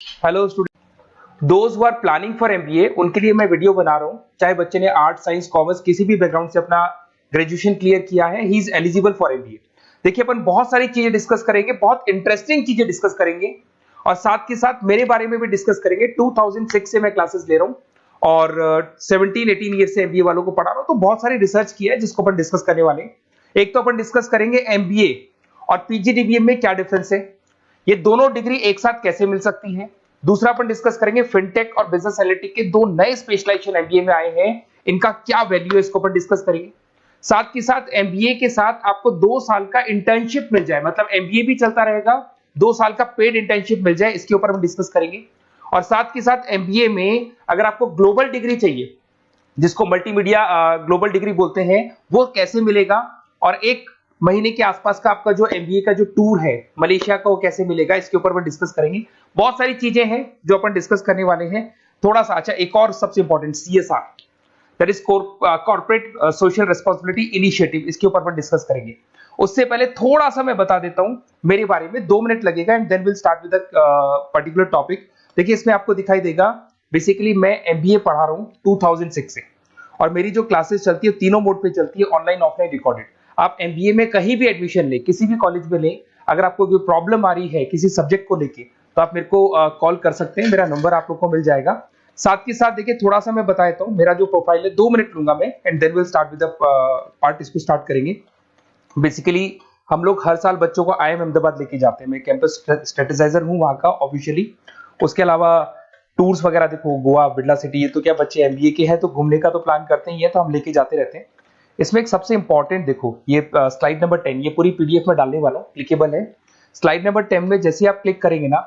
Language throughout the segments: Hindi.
Hello student, those who are planning for MBA उनके लिए मैं वीडियो बना रहा हूं। चाहे बच्चे ने आर्ट, साइंस, कॉमर्स किसी भी बैकग्राउंड से अपना ग्रेजुएशन क्लियर किया है, he is eligible for MBA. देखिए, अपन बहुत सारी चीजें डिस्कस करेंगे, बहुत इंटरेस्टिंग चीजें डिस्कस करेंगे और साथ के साथ मेरे बारे में भी डिस्कस करेंगे। 2006 से मैं क्लासेस ले रहा हूं और 17-18 ईयर से एमबीए वालों को पढ़ा रहा हूं, तो बहुत सारी रिसर्च की है जिसको अपन डिस्कस करने वाले हैं। एक तो अपन डिस्कस करेंगे एमबीए और पीजीडीबीएम में क्या डिफरेंस है, ये दोनों डिग्री एक साथ कैसे मिल सकती हैं। दूसरा अपन डिस्कस करेंगे फिनटेक और बिजनेस एनालिटिक के दो नए स्पेशलाइजेशन एमबीए में आए हैं, इनका क्या वैल्यू है, इसको अपन डिस्कस करेंगे। साथ के साथ एमबीए के साथ आपको 2 साल का इंटर्नशिप मिल जाए, मतलब एमबीए भी चलता रहेगा, 2 साल का पेड इंटर्नशिप मिल जाए, इसके ऊपर हम डिस्कस करेंगे। और साथ के साथ एमबीए में अगर आपको ग्लोबल डिग्री चाहिए, जिसको मल्टीमीडिया ग्लोबल डिग्री बोलते हैं, वो कैसे मिलेगा, और 1 महीने के आसपास का आपका जो एमबीए का जो टूर है मलेशिया का, वो कैसे मिलेगा, इसके ऊपर हम डिस्कस करेंगे। बहुत सारी चीजें हैं जो अपन डिस्कस करने वाले हैं। थोड़ा सा अच्छा, एक और सबसे important CSR, that is corporate social responsibility initiative, इसके ऊपर अपन डिस्कस करेंगे। उससे पहले थोड़ा सा मैं बता देता हूं मेरे बारे में, 2 मिनट लगेगा and then will start with particular topic. देखिए, इसमें आपको दिखाई देगा, बेसिकली मैं एमबीए पढ़ा रहा हूं 2006 से, और मेरी जो क्लासेस चलती है तीनों मोड पे चलती है, ऑनलाइन, ऑफलाइन, रिकॉर्डेड। आप एमबीए में कहीं भी एडमिशन ले, किसी भी कॉलेज में ले, अगर आपको कोई प्रॉब्लम आ रही है किसी सब्जेक्ट को लेके, तो आप मेरे को कॉल कर सकते हैं, मेरा नंबर आप लोग को मिल जाएगा। साथ के साथ देखिए, थोड़ा सा मैं बता देता हूँ मेरा जो प्रोफाइल है, 2 मिनट लूंगा मैं and then will start with the part, इसको स्टार्ट करेंगे। बेसिकली हम लोग हर साल बच्चों को आईएम अहमदाबाद लेके जाते हैं, मैं कैंपस स्ट्रेटेजाइजर हूँ वहाँ का ऑफिशियली। उसके अलावा टूर्स वगैरह, देखो गोवा, बिरला सिटी, ये तो क्या बच्चे एमबीए के हैं तो घूमने का तो प्लान करते ही है, तो हम लेके जाते रहते हैं। इसमें एक सबसे इंपॉर्टेंट, देखो ये स्लाइड नंबर 10, ये पूरी पीडीएफ में डालने वाला हूँ, क्लिकेबल है। स्लाइड नंबर 10 में जैसे आप क्लिक करेंगे ना,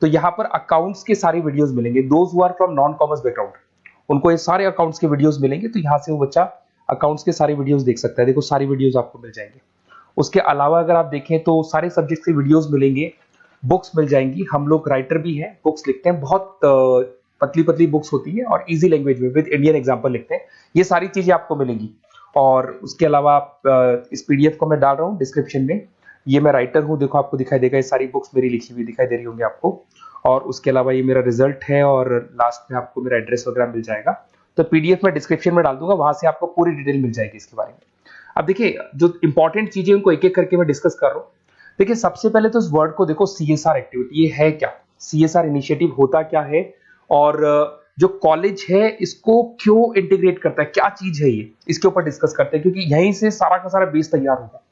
तो यहाँ पर अकाउंट्स के सारे वीडियोस मिलेंगे। Those who are from non commerce background, उनको ये सारे अकाउंट्स के वीडियोस मिलेंगे, तो यहाँ से वो बच्चा अकाउंट्स के सारे वीडियोस देख सकता है। देखो, सारी वीडियोस आपको मिल जाएंगे। उसके अलावा अगर आप देखें तो सारे सब्जेक्ट के वीडियोस मिलेंगे, बुक्स मिल जाएंगी। हम लोग राइटर भी हैं, बुक्स लिखते हैं, बहुत पतली पतली बुक्स होती है और इजी लैंग्वेज में विद इंडियन एग्जांपल लिखते हैं। ये सारी चीजें आपको मिलेंगी। और उसके अलावा आप इस पीडीएफ को मैं डाल रहा हूँ डिस्क्रिप्शन में, ये मैं राइटर हूँ, देखो आपको दिखाई देगा, ये सारी बुक्स मेरी लिखी हुई दिखाई दे रही होंगी आपको। और उसके अलावा ये मेरा रिजल्ट है और लास्ट में आपको मेरा एड्रेस वगैरह मिल जाएगा। तो पीडीएफ में डिस्क्रिप्शन में डाल दूंगा, वहां से आपको पूरी डिटेल मिल जाएगी इसके बारे में। अब देखिए, जो इंपॉर्टेंट चीजें उनको एक एक करके मैं डिस्कस कर रहा हूँ। देखिए, सबसे पहले तो इस वर्ड को देखो, सीएसआर एक्टिविटी, ये है क्या, सीएसआर इनिशिएटिव होता क्या है, और जो कॉलेज है इसको क्यों इंटीग्रेट करता है, क्या चीज है ये, इसके ऊपर डिस्कस करते हैं, क्योंकि यहीं से सारा का सारा बेस तैयार होगा।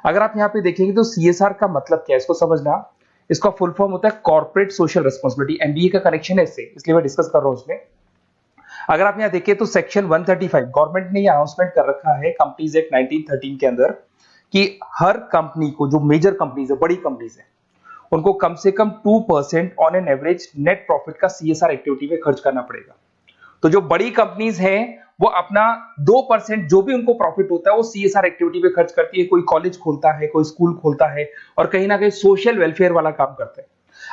अगर आप यहाँ पे देखेंगे तो सीएसआर का मतलब क्या है, इसको समझना। इसका फुल फॉर्म होता है कॉर्पोरेट सोशल रिस्पांसिबिलिटी, एमबीए का कनेक्शन है इससे, इसलिए मैं डिस्कस कर रहा हूँ उसमें। अगर आप यहाँ देखें तो सेक्शन 135, गवर्नमेंट ने ये अनाउंसमेंट कर रखा है कंपनीज एक्ट 1913 के अंदर, कि हर कंपनी को, जो मेजर कंपनीज है, बड़ी कंपनीज है, उनको कम से कम 2% on an average net profit का सीएसआर एक्टिविटी में खर्च करना पड़ेगा। तो जो बड़ी कंपनीज हैं वो अपना 2% जो भी उनको प्रॉफिट होता है वो सीएसआर एक्टिविटी पे खर्च करती है। कोई कॉलेज खोलता है, कोई स्कूल खोलता है, और कहीं ना कहीं सोशल वेलफेयर वाला काम करता है।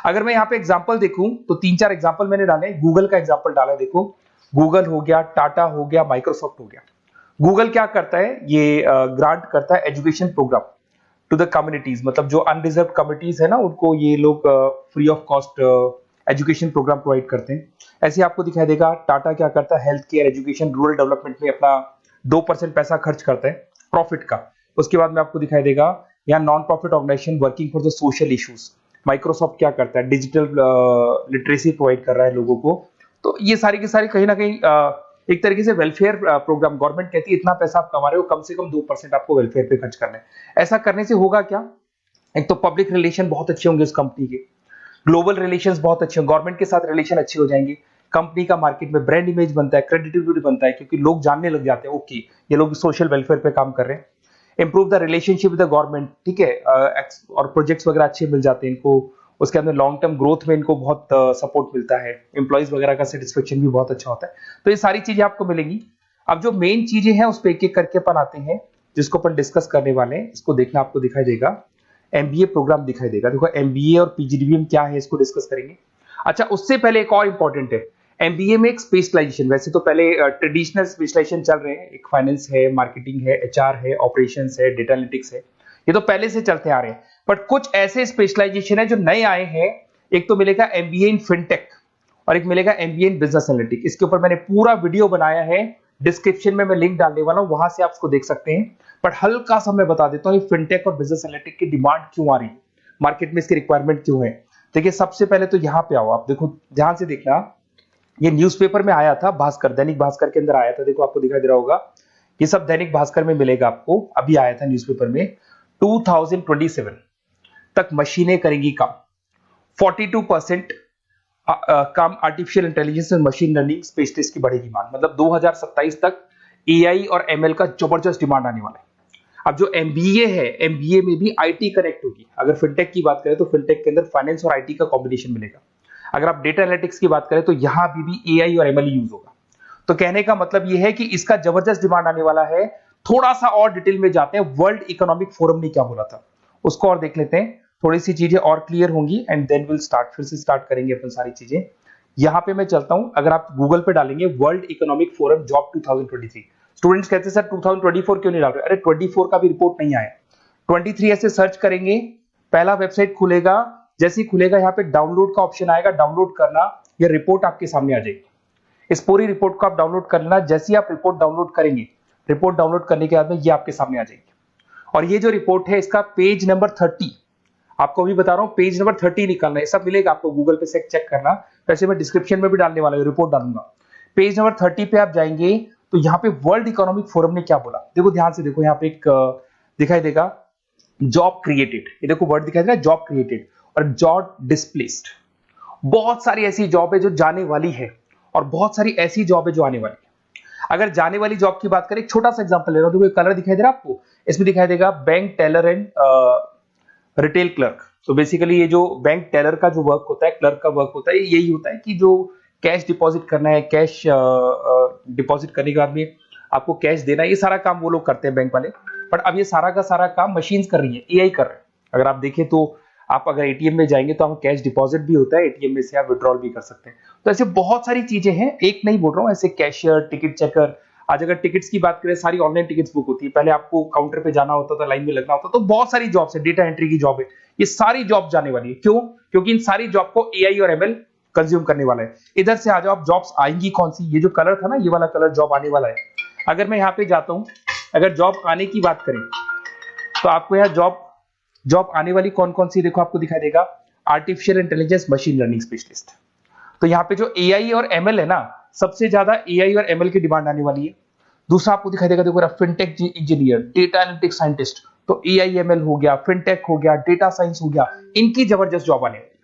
अगर मैं यहाँ पे एग्जांपल देखूं तो 3-4 एग्जांपल मैंने डाले। गूगल का एग्जांपल डाला, देखो गूगल हो गया, टाटा हो गया, माइक्रोसॉफ्ट हो गया। गूगल क्या करता है, ये ग्रांट करता है education program to the communities, मतलब जो अनरिजर्व कम्युनिटीज है ना, उनको ये लोग free of cost education program provide करते हैं। ऐसे आपको दिखाई देगा, टाटा क्या करता है, health care, education, rural development में अपना 2% पैसा खर्च करता है प्रॉफिट का। उसके बाद में आपको दिखाई देगा यहाँ non profit organisation working for the social issues. Microsoft क्या करता है, डिजिटल लिटरेसी प्रोवाइड कर रहा है लोगों को। तो ये सारी की सारी कहीं ना कहीं एक तरीके से वेलफेयर प्रोग्राम, गवर्नमेंट कहती है इतना पैसा आप कमा रहे हो, कम से कम 2% आपको वेलफेयर पे खर्च करना है। ऐसा करने से होगा क्या, एक तो पब्लिक रिलेशन बहुत अच्छे होंगे उस कंपनी के, ग्लोबल रिलेशंस बहुत अच्छे होंगे, गवर्नमेंट के साथ रिलेशन अच्छे हो जाएंगे, कंपनी का मार्केट में ब्रांड इमेज बनता है, क्रेडिबिलिटी बनता है, क्योंकि लोग जानने लग जाते हैं ओके ये लोग सोशल वेलफेयर पे काम कर रहे हैं। Improve the relationship with the government, ठीक है, और प्रोजेक्ट्स वगैरह अच्छे मिल जाते हैं इनको। उसके अंदर लॉन्ग टर्म ग्रोथ में इनको बहुत सपोर्ट मिलता है, एम्प्लॉइज वगैरह का सेटिस्फेक्शन भी बहुत अच्छा होता है। तो ये सारी चीजें आपको मिलेंगी। अब जो मेन चीजें हैं उस पर एक एक करके अपन आते हैं, जिसको अपन डिस्कस करने वाले हैं। इसको देखना, आपको दिखाई देगा एमबीए प्रोग्राम दिखाई देगा। देखो एमबीए और पीजीडीबीएम क्या है, इसको डिस्कस करेंगे। अच्छा, उससे पहले एक और इंपॉर्टेंट है, एमबीए में एक स्पेशलाइजेशन, वैसे तो पहले ट्रेडिशनल स्पेशलाइजेशन चल रहे हैं, एक फाइनेंस है, मार्केटिंग है, एचआर है, ऑपरेशंस है, डेटा एनालिटिक्स है, ये तो पहले से चलते आ रहे हैं। बट कुछ ऐसे स्पेशलाइजेशन है जो नए आए हैं, एक तो मिलेगा एमबीए इन फिनटेक और एक मिलेगा एमबीए इन बिजनेस एनालिटिक्स। इसके ऊपर मैंने पूरा वीडियो बनाया है, डिस्क्रिप्शन में मैं लिंक डालने वाला हूं, वहां से आप इसको देख सकते हैं। बट हल्का सा मैं बता देता हूं फिनटेक और बिजनेस एनालिटिक्स की डिमांड क्यों आ रही है, मार्केट में इसकी रिक्वायरमेंट क्यों है। देखिए सबसे पहले तो यहाँ पे आओ, आप देखो ध्यान से देखना, ये न्यूज़पेपर में आया था, भास्कर, दैनिक भास्कर के अंदर आया था। देखो आपको दिखाई दे रहा होगा, ये सब दैनिक भास्कर में मिलेगा आपको, अभी आया था न्यूज़पेपर में। 2027 तक मशीनें करेंगी काम, 42% काम आर्टिफिशियल इंटेलिजेंस और मशीन लर्निंग स्पेशलिस्ट की बढ़ेगी मांग। मतलब 2027 तक एआई और एमएल का जबरदस्त डिमांड आने वाला है। अब जो एमबीए है, एमबीए में भी आईटी कनेक्ट होगी। अगर फिनटेक की बात करें तो फिनटेक के अंदर फाइनेंस और आईटी का कॉम्बिनेशन मिलेगा। अगर आप डेटा एनालिटिक्स की बात करें तो यहां भी एआई और एमएल यूज होगा। तो कहने का मतलब यह है कि इसका जबरदस्त डिमांड आने वाला है। थोड़ा सा और डिटेल में जाते हैं, वर्ल्ड इकोनॉमिक फोरम ने क्या बोला था उसको और देख लेते हैं, थोड़ी सी चीजें और क्लियर होंगी एंड देन विल स्टार्ट, फिर से स्टार्ट करेंगे अपन सारी चीजें। यहां पे मैं चलता हूं, अगर आप गूगल पे डालेंगे world economic forum job 2023, students कहते हैं सर 2024 क्यों नहीं डाल रहे, अरे 24 का भी रिपोर्ट नहीं आया, 23 ऐसे सर्च करेंगे, पहला वेबसाइट खुलेगा, जैसे ही खुलेगा यहाँ पे डाउनलोड का ऑप्शन आएगा, डाउनलोड करना, ये रिपोर्ट आपके सामने आ जाएगी। इस पूरी रिपोर्ट को आप डाउनलोड कर लेना। जैसे ही आप रिपोर्ट डाउनलोड करेंगे, रिपोर्ट डाउनलोड करने के बाद में ये आपके सामने आ जाएगी। और ये जो रिपोर्ट है इसका पेज नंबर 30, आपको भी बता रहा हूं पेज नंबर 30 निकालना है, सब मिलेगा आपको गूगल पे से चेक करना, वैसे मैं डिस्क्रिप्शन में भी डालने वाला हूं, रिपोर्ट डालूंगा। पेज नंबर 30 पे आप जाएंगे तो यहाँ पे वर्ल्ड इकोनॉमिक फोरम ने क्या बोला, देखो ध्यान से देखो, यहाँ पे एक दिखाई देगा जॉब क्रिएटेड, ये देखो वर्ड दिखाई दे रहा है जॉब क्रिएटेड और जॉब डिस्प्लेस्ड। बहुत सारी ऐसी जॉब है जो जाने वाली है और बहुत सारी ऐसी जॉब है जो आने वाली है। अगर जाने वाली जॉब की बात करें, एक छोटा सा एग्जांपल ले रहा हूं, देखो कलर दिखाई दे रहा है आपको, इसमें दिखाई देगा bank teller and retail clerk. तो बेसिकली ये जो बैंक टेलर का जो वर्क होता है, क्लर्क का वर्क होता है, यही होता है कि जो कैश डिपॉजिट करना है, कैश डिपॉजिट करने के बाद में आपको कैश देना है, ये सारा काम वो लोग करते हैं बैंक वाले। बट अब ये सारा का सारा काम मशीन्स कर रही है, एआई कर रहे हैं। अगर आप देखें तो आप अगर एटीएम में जाएंगे तो आप कैश डिपॉजिट भी होता है, एटीएम में से आप विड्रॉल भी कर सकते हैं। तो ऐसे बहुत सारी चीजें हैं, एक नहीं बोल रहा हूँ, ऐसे कैशियर, टिकट चेकर। आज अगर टिकट्स की बात करें, सारी ऑनलाइन टिकट्स बुक होती है, पहले आपको काउंटर पे जाना होता था, लाइन में लगना होता, तो बहुत सारी जॉब्स है, डेटा एंट्री की जॉब है, ये सारी जॉब जाने वाली है। क्यों? क्योंकि इन सारी जॉब को एआई और एमएल कंज्यूम करने वाला है। इधर से आ जाओ, आप जॉब्स आएंगी कौन सी, ये जो कलर था ना, ये वाला कलर जॉब आने वाला है। अगर मैं यहाँ पे जाता हूँ, अगर जॉब आने की बात करें तो आपको यहाँ जॉब आने वाली कौन कौन सी, देखो आपको दिखाई देगा artificial intelligence machine learning specialist. तो यहाँ पे जो एआई और एमएल है ना, सबसे ज्यादा एआई और एमएल की डिमांड आने वाली है। दूसरा आपको दिखाई देगा, देखो fintech engineer, data analytics scientist, तो एआई एमएल हो गया, फिनटेक हो गया, डेटा साइंस हो गया, इनकी जबरदस्त जॉब आने वाली है।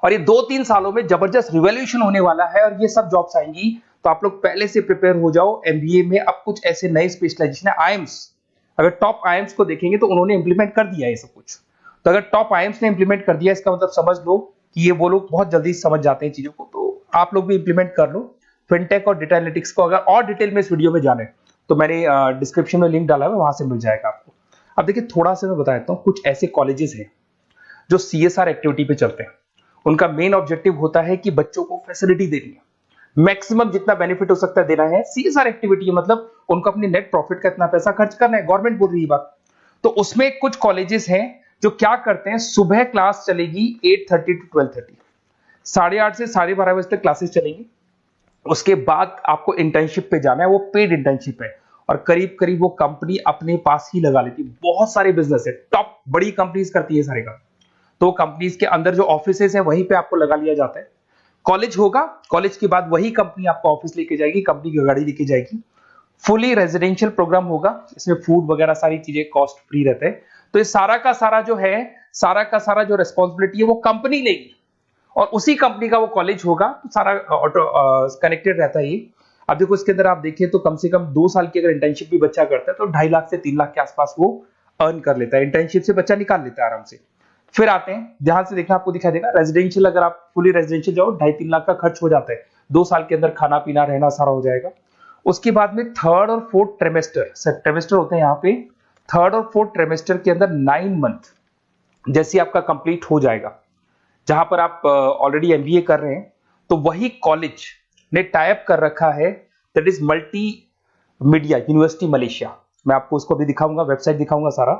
और ये 2-3 सालों में जबरदस्त रिवॉल्यूशन होने वाला है और ये सब जॉब्स आएंगी। तो आप लोग पहले से प्रिपेयर हो जाओ। एमबीए में अब कुछ ऐसे नए स्पेशलाइजेशन है, आईएम्स, अगर टॉप आईएम्स को देखेंगे तो उन्होंने इंप्लीमेंट कर दिया है ये सब कुछ। तो अगर टॉप आईएम्स ने इंप्लीमेंट कर दिया, इसका मतलब समझ लो कि ये वो लोग बहुत जल्दी समझ जाते हैं चीजों को, तो आप लोग भी इंप्लीमेंट कर लो फिनटेक और डेटा एनालिटिक्स को। अगर और डिटेल में इस वीडियो में जाने तो मैंने डिस्क्रिप्शन में लिंक डाला है, वहां से मिल जाएगा आपको। अब देखिए थोड़ा सा मैं बता देता हूँ, कुछ ऐसे कॉलेजेस हैं जो सीएसआर एक्टिविटी पे चलते हैं। उनका मेन ऑब्जेक्टिव होता है कि बच्चों को फैसिलिटी देनी है, मैक्सिमम जितना बेनिफिट हो सकता है देना है। सीएसआर एक्टिविटी मतलब उनको अपनी नेट प्रॉफिट का इतना पैसा खर्च करना है, गवर्नमेंट बोल रही है बात। तो उसमें कुछ कॉलेजेस हैं जो क्या करते हैं, सुबह क्लास चलेगी 8:30 to 12:30, 8:30 से 12:30 बजे तक क्लासेस चलेंगी। उसके बाद आपको इंटर्नशिप पे जाना है, वो पेड इंटर्नशिप है और करीब करीब वो कंपनी अपने पास ही लगा लेती है। बहुत सारे बिजनेस है, टॉप बड़ी कंपनीज करती है सारे का। तो कंपनीज के अंदर जो ऑफिसेस है वहीं पे आपको लगा लिया जाता है। कॉलेज होगा, कॉलेज के बाद वही कंपनी आपको ऑफिस लेके जाएगी, कंपनी की गाड़ी लेके जाएगी। फुली रेजिडेंशियल प्रोग्राम होगा, इसमें फूड वगैरह सारी चीजें कॉस्ट फ्री रहते हैं। तो ये सारा का सारा जो है, सारा का सारा जो रिस्पॉन्सिबिलिटी है वो कंपनी लेगी और उसी कंपनी का वो कॉलेज होगा। तो सारा ऑटो कनेक्टेड रहता है ये। अब देखो इसके अंदर आप देखें तो कम से कम 2 साल की अगर इंटर्नशिप भी बच्चा करता है तो 2.5 लाख से 3 लाख के आसपास वो अर्न कर लेता है, इंटर्नशिप से बच्चा निकाल लेता है आराम से। फिर आते हैं, ध्यान से देखना, आपको दिखाई देगा रेजिडेंशियल, अगर आप फुली रेजिडेंशियल जाओ 2.5-3 लाख का खर्च हो जाता है। 2 साल के अंदर खाना पीना रहना सारा हो जाएगा। उसके बाद में 3rd और 4th ट्रिमेस्टर होते हैं यहाँ पे। 3rd और 4th ट्रिमेस्टर के अंदर 9 मंथ जैसे आपका कंप्लीट हो जाएगा, जहां पर आप ऑलरेडी एमबीए कर रहे हैं, तो वही कॉलेज ने टाइप कर रखा है, that is multi media university Malaysia. मैं आपको उसको भी दिखाऊंगा, वेबसाइट दिखाऊंगा सारा।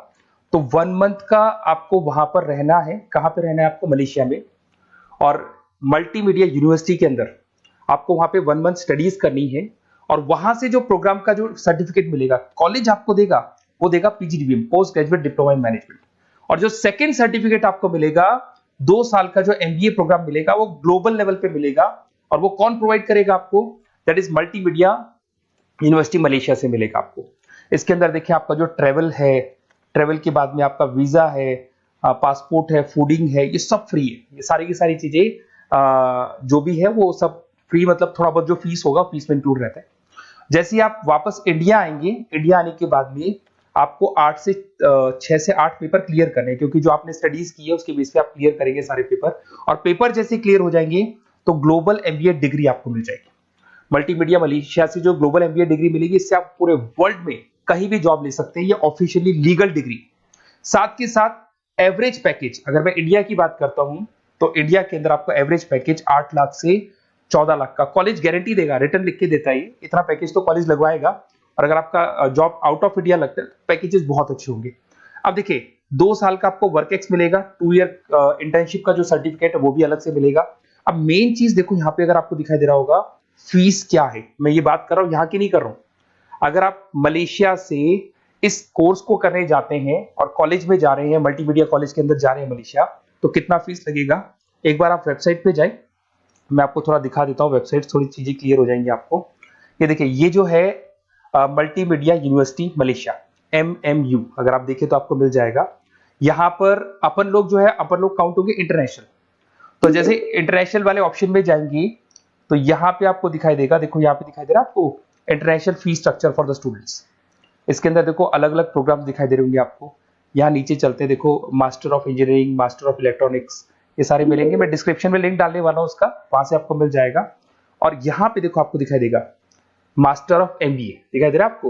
तो 1 मंथ का आपको वहां पर रहना है। कहां पे रहना है आपको? मलेशिया में। और मल्टीमीडिया यूनिवर्सिटी के अंदर आपको वहां पे 1 मंथ स्टडीज करनी है और वहां से जो प्रोग्राम का जो सर्टिफिकेट मिलेगा कॉलेज आपको देगा, वो देगा PGDBM, post graduate diploma in management. और जो सेकंड सर्टिफिकेट आपको मिलेगा 2 साल का जो एमबीए प्रोग्राम मिलेगा वो ग्लोबल लेवल पे मिलेगा। और वो कौन प्रोवाइड करेगा आपको? That is multimedia university Malaysia से मिलेगा आपको। इसके अंदर देखिए आपका जो ट्रेवल है, ट्रेवल के बाद में आपका वीजा है, पासपोर्ट है, फूडिंग है, ये सब फ्री है। ये सारी की सारी चीजें जो भी है वो सब फ्री, मतलब थोड़ा बहुत जो फीस होगा फीस में इंक्लूड रहता है। जैसे ही आप वापस इंडिया आएंगे, इंडिया आने के बाद में आपको 6 से 8 पेपर क्लियर करने हैं, क्योंकि जो आपने स्टडीज की है उसके बेस पे आप क्लियर करेंगे सारे पेपर। और पेपर जैसे क्लियर हो जाएंगे तो ग्लोबल एमबीए डिग्री आपको मिल जाएगी। मल्टीमीडिया मलेशिया से जो ग्लोबल एमबीए डिग्री मिलेगी, इससे आप पूरे वर्ल्ड में कहीं भी जॉब ले सकते हैं। ये ऑफिशियली लीगल डिग्री। साथ के साथ एवरेज पैकेज, अगर मैं इंडिया की बात करता हूं तो इंडिया के अंदर आपको एवरेज पैकेज 8 लाख से 14 लाख का कॉलेज गारंटी देगा, रिटर्न लिख के देता है। इतना पैकेज तो कॉलेज लगवाएगा। और अगर आपका जॉब आउट ऑफ इंडिया लगता है तो पैकेजेस बहुत अच्छे होंगे। अब देखिए 2 साल का आपको वर्क एक्स मिलेगा, 2 ईयर इंटर्नशिप का जो सर्टिफिकेट है वो भी अलग से मिलेगा। अब मेन चीज देखो यहाँ पे, अगर आपको दिखाई दे रहा होगा फीस क्या है, मैं ये बात कर रहा हूं यहाँ की नहीं कर रहा हूं। अगर आप मलेशिया से इस कोर्स को करने जाते हैं और कॉलेज में जा रहे हैं, मल्टीमीडिया कॉलेज के अंदर जा रहे हैं मलेशिया, तो कितना फीस लगेगा? एक बार आप वेबसाइट पे जाए, मैं आपको थोड़ा दिखा देता हूँ, वेबसाइट थोड़ी चीजें क्लियर हो जाएंगी आपको। ये देखिए, ये जो है मल्टीमीडिया यूनिवर्सिटी मलेशिया, MMU, अगर आप देखें तो आपको मिल जाएगा। यहाँ पर अपन लोग जो है, अपन लोग काउंट होंगे इंटरनेशनल। तो जैसे इंटरनेशनल वाले ऑप्शन में जाएंगे तो यहाँ पे आपको दिखाई देगा, देखो यहाँ पे दिखाई दे रहा है आपको international fees structure for the students. इसके अंदर देखो अलग अलग प्रोग्राम दिखाई दे रहे होंगे आपको। यहाँ नीचे चलते हैं, देखो master of engineering, master of electronics, ये सारे मिलेंगे। मैं डिस्क्रिप्शन में लिंक डालने वाला हूँ उसका, वहां से आपको मिल जाएगा। और यहाँ पे देखो आपको दिखाई देगा मास्टर ऑफ एमबीए, दिखाई दे रहा है आपको।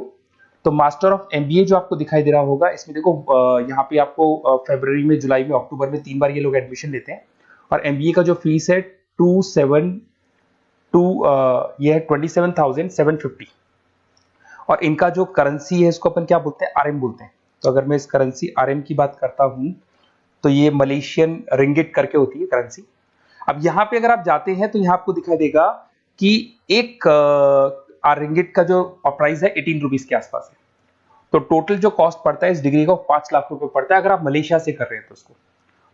तो मास्टर ऑफ एमबीए जो आपको दिखाई दे रहा होगा, इसमें देखो यहाँ पे आपको फरवरी में, जुलाई में, अक्टूबर में 3 बार ये लोग एडमिशन लेते हैं। और एमबीए का जो फीस है 27,750। और इनका जो करेंसी है इसको अपन क्या बोलते हैं? आरएम बोलते हैं। तो अगर मैं इस करेंसी आरएम की बात करता हूं तो ये मलेशियन रिंगिट करके होती है करेंसी। अब यहाँ पे अगर आप जाते हैं तो यहाँ आपको दिखाई देगा कि एक रिंगिट का जो प्राइस है 18 रुपीज के आसपास है। तो टोटल जो कॉस्ट पड़ता है इस डिग्री को 5 लाख रुपए पड़ता है, अगर आप मलेशिया से कर रहे हैं तो उसको।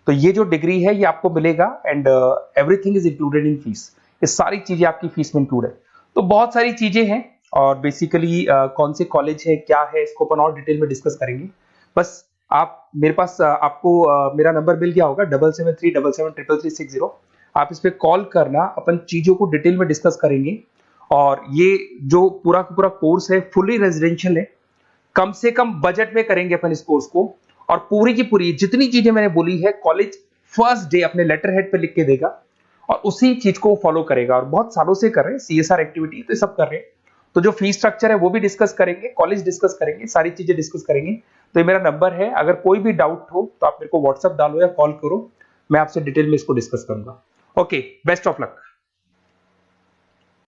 तो ये जो डिग्री है ये आपको मिलेगा and everything is included in fees. ये सारी चीजें आपकी फीस में इंक्लूड है। तो बहुत सारी चीजें हैं और बेसिकली कौन से कॉलेज है, क्या है, इसको अपन और डिटेल में डिस्कस करेंगे। बस आप मेरे पास आपको मेरा नंबर मिल गया होगा 7737773360। आप इस पे कॉल करना, अपन चीजों को डिटेल में डिस्कस करेंगे। और ये जो पूरा का पूरा कोर्स है फुली रेजिडेंशियल है, कम से कम बजट में करेंगे अपन इस कोर्स को। और पूरी की पूरी जितनी चीजें मैंने बोली है कॉलेज फर्स्ट डे अपने लेटर हेड पे लिख के देगा और उसी चीज को फॉलो करेगा। और बहुत सालों से कर रहे हैं CSR एक्टिविटी, तो सब कर रहे हैं। तो जो फीस स्ट्रक्चर है वो भी डिस्कस करेंगे, कॉलेज डिस्कस करेंगे, सारी चीजें डिस्कस करेंगे। तो ये मेरा नंबर है, अगर कोई भी डाउट हो तो आप मेरे को व्हाट्सएप डालो या कॉल करो, मैं आपसे डिटेल में इसको डिस्कस करूंगा। Okay, best of luck.